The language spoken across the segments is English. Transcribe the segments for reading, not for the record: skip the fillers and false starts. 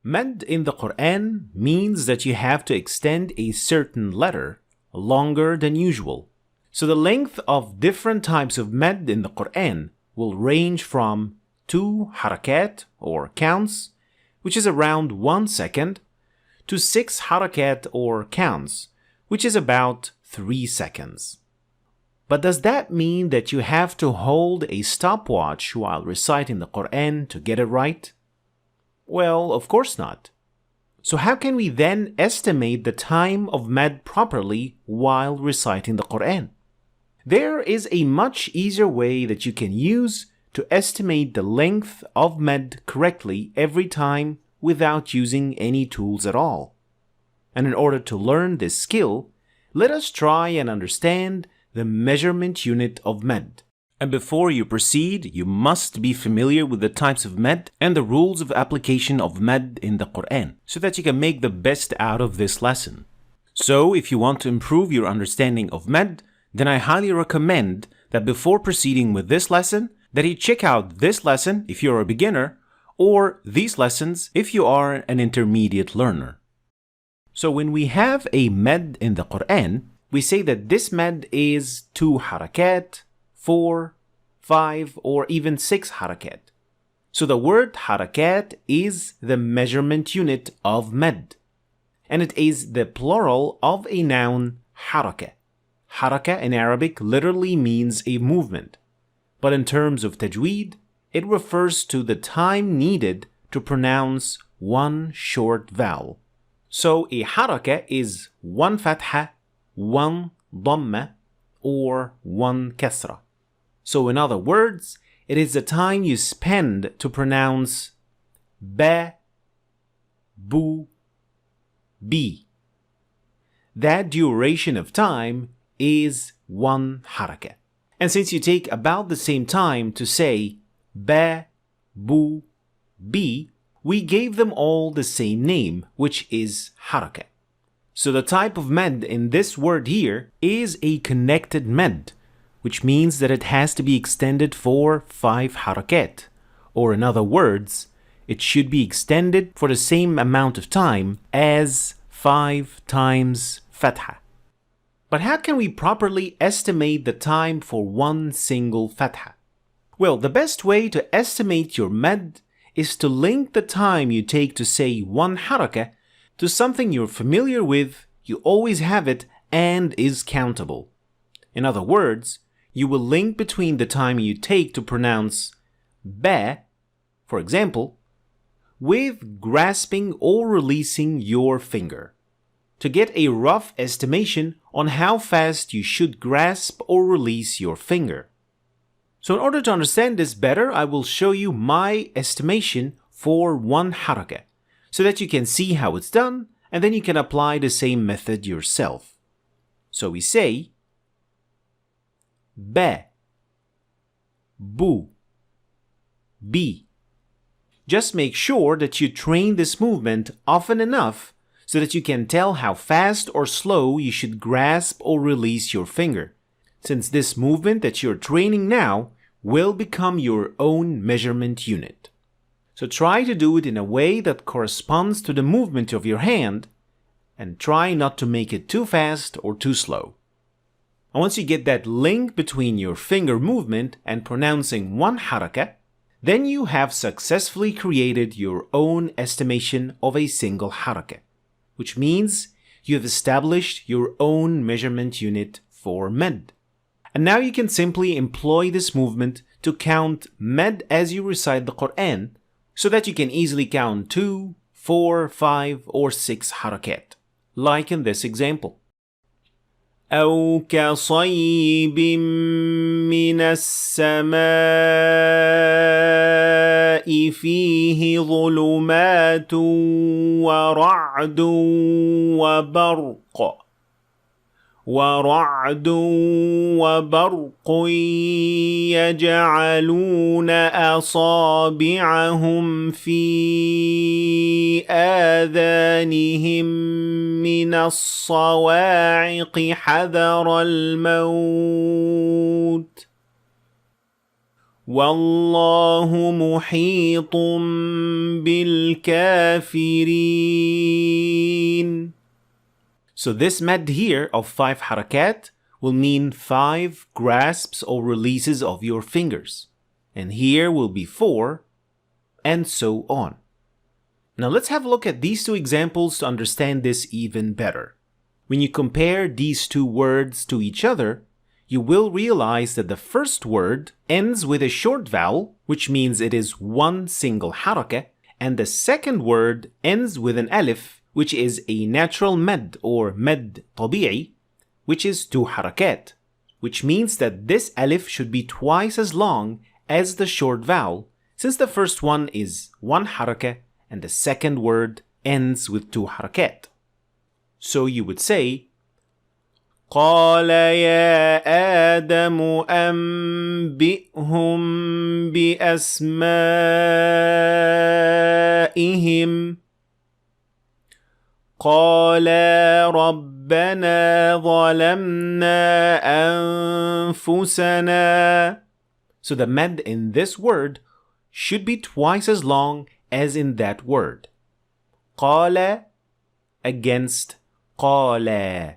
Mad in the Quran means that you have to extend a certain letter longer than usual. So the length of different types of mad in the Quran will range from 2 harakat or counts, which is around 1 second, to 6 harakat or counts, which is about 3 seconds. But does that mean that you have to hold a stopwatch while reciting the Quran to get it right? Well, of course not. So how can we then estimate the time of mad properly while reciting the Quran? There is a much easier way that you can use to estimate the length of mad correctly every time without using any tools at all. And in order to learn this skill, let us try and understand the measurement unit of mad. And before you proceed, you must be familiar with the types of mad and the rules of application of mad in the Quran, so that you can make the best out of this lesson. So, if you want to improve your understanding of mad, then I highly recommend that before proceeding with this lesson, that you check out this lesson if you're a beginner, or these lessons if you are an intermediate learner. So when we have a mad in the Quran, we say that this mad is 2 harakat, 4, 5, or even 6 harakat. So the word harakat is the measurement unit of mad, and it is the plural of a noun haraka. Haraka in Arabic literally means a movement, but in terms of tajweed, it refers to the time needed to pronounce one short vowel. So a haraka is 1 fatha, 1 dhamma, or 1 kasra. So in other words, it is the time you spend to pronounce ba, bu, bi. That duration of time is 1 haraka. And since you take about the same time to say ba, bu, bi, we gave them all the same name, which is haraka. So the type of mad in this word here is a connected mad, which means that it has to be extended for 5 harakat, or in other words, it should be extended for the same amount of time as 5 times fatha. But how can we properly estimate the time for one single fatha? Well, the best way to estimate your mad is to link the time you take to say 1 haraka to something you're familiar with, you always have it, and is countable. In other words, you will link between the time you take to pronounce ba, for example, with grasping or releasing your finger, to get a rough estimation on how fast you should grasp or release your finger. So in order to understand this better, I will show you my estimation for 1 haraka, so that you can see how it's done, and then you can apply the same method yourself. So we say ba, bu, bi. Just make sure that you train this movement often enough so that you can tell how fast or slow you should grasp or release your finger, since this movement that you're training now will become your own measurement unit. So try to do it in a way that corresponds to the movement of your hand, and try not to make it too fast or too slow. And once you get that link between your finger movement and pronouncing 1 haraka, then you have successfully created your own estimation of a single haraka, which means you have established your own measurement unit for mad. And now you can simply employ this movement to count mad as you recite the Quran, so that you can easily count 2, 4, 5, or 6 harakat, like in this example. أو كصيب من السماء فيه ظلمات ورعد وبرق يجعلون أصابعهم في آذانهم من الصواعق حذر الموت وَاللَّهُ مُحِيطٌ بِالْكَافِرِينَ. So this mad here of 5 harakat will mean 5 grasps or releases of your fingers. And here will be 4, and so on. Now let's have a look at these two examples to understand this even better. When you compare these two words to each other, you will realize that the first word ends with a short vowel, which means it is one single harakah, and the second word ends with an alif, which is a natural mad or mad tabi'i, which is 2 harakat, which means that this alif should be twice as long as the short vowel, since the first one is 1 harakah and the second word ends with 2 harakat. So you would say, قال يا آدم أنبئهم بأسمائهم قال ربنا ظلمنا أنفسنا. So the mad in this word should be twice as long as in that word. قال against قال.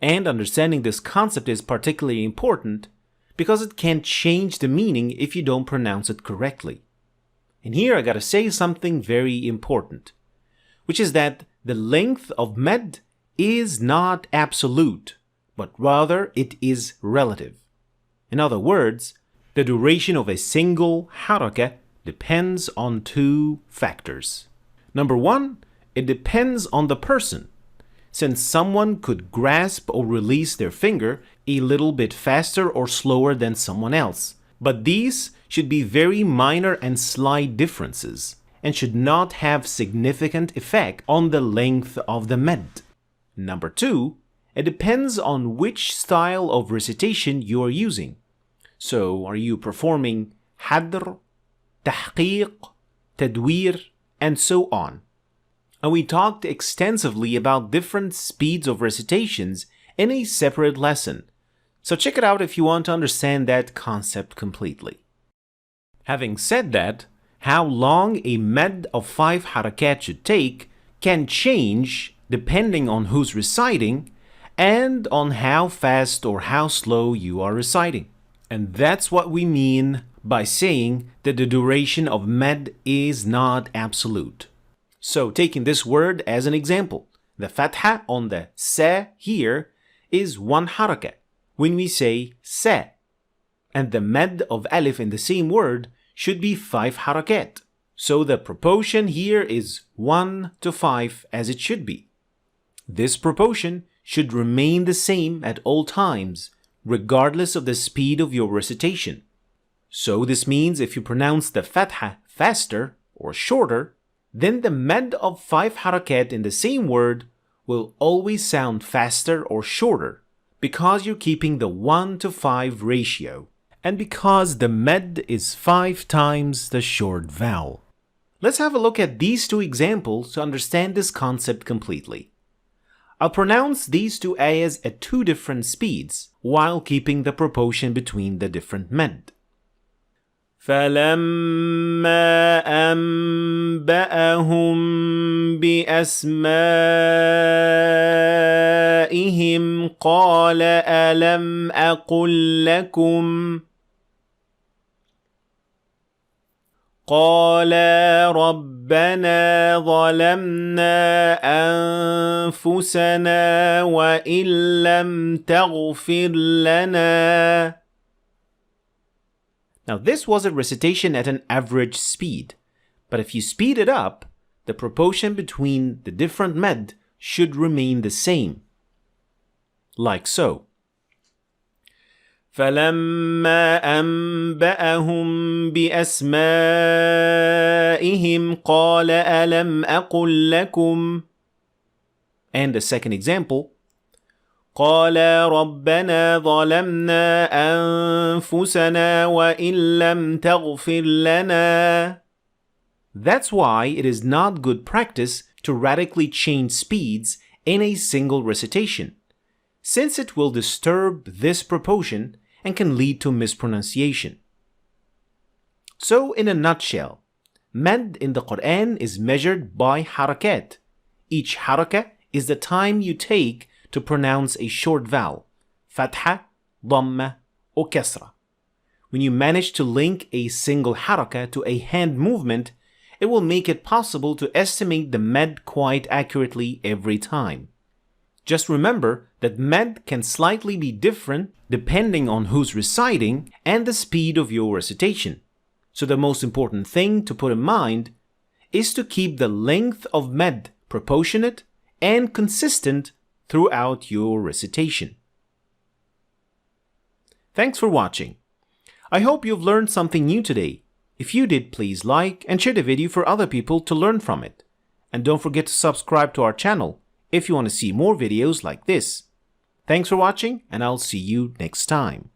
And understanding this concept is particularly important because it can change the meaning if you don't pronounce it correctly. And here I gotta say something very important, which is that the length of mad is not absolute, but rather it is relative. In other words, the duration of a single harakah depends on 2 factors. Number 1, it depends on the person, since someone could grasp or release their finger a little bit faster or slower than someone else. But these should be very minor and slight differences, and should not have significant effect on the length of the mad. Number 2, it depends on which style of recitation you are using. So, are you performing hadr, tahqiq, tadwir, and so on? And we talked extensively about different speeds of recitations in a separate lesson, so check it out if you want to understand that concept completely. Having said that, how long a mad of 5 harakat should take can change depending on who's reciting and on how fast or how slow you are reciting. And that's what we mean by saying that the duration of mad is not absolute. So taking this word as an example, the fatha on the sa here is 1 harakah when we say sa, and the mad of alif in the same word should be 5 harakat. So the proportion here is 1 to 5 as it should be. This proportion should remain the same at all times, regardless of the speed of your recitation. So this means if you pronounce the fatha faster or shorter, then the mad of 5 harakat in the same word will always sound faster or shorter because you're keeping the 1 to 5 ratio, and because the mad is 5 times the short vowel. Let's have a look at these 2 examples to understand this concept completely. I'll pronounce these 2 ayahs at 2 different speeds while keeping the proportion between the different mad. فَلَمَّا أَنبَأَهُم بِأَسْمَائِهِمْ قَالَ أَلَمْ أَقُل لَّكُمْ قَالَ رَبَّنَا ظَلَمْنَا أَنفُسَنَا وَإِن لَّمْ تَغْفِرْ لَنَا. Now this was a recitation at an average speed, but if you speed it up, the proportion between the different mad should remain the same. Like so. فَلَمَّا أَنبَأَهُم بِأَسْمَائِهِمْ قَالَ أَلَمْ أَقُل لَّكُمْ. And the second example, قَالَ رَبَّنَا ظَلَمْنَا أَنفُسَنَا وَإِن لَّمْ تَغْفِرْ لَنَا. That's why it is not good practice to radically change speeds in a single recitation, since it will disturb this proportion and can lead to mispronunciation. So in a nutshell, Mad in the Quran is measured by harakat. Each haraka is the time you take to pronounce a short vowel, fatha, dhamma, or kasra. When you manage to link a single haraka to a hand movement, it will make it possible to estimate the Mad quite accurately every time. Just remember that Mad can slightly be different depending on who's reciting and the speed of your recitation. So the most important thing to put in mind is to keep the length of Mad proportionate and consistent throughout your recitation. Thanks for watching. I hope you've learned something new today. If you did, please like and share the video for other people to learn from it. And don't forget to subscribe to our channel if you want to see more videos like this. Thanks for watching, and I'll see you next time.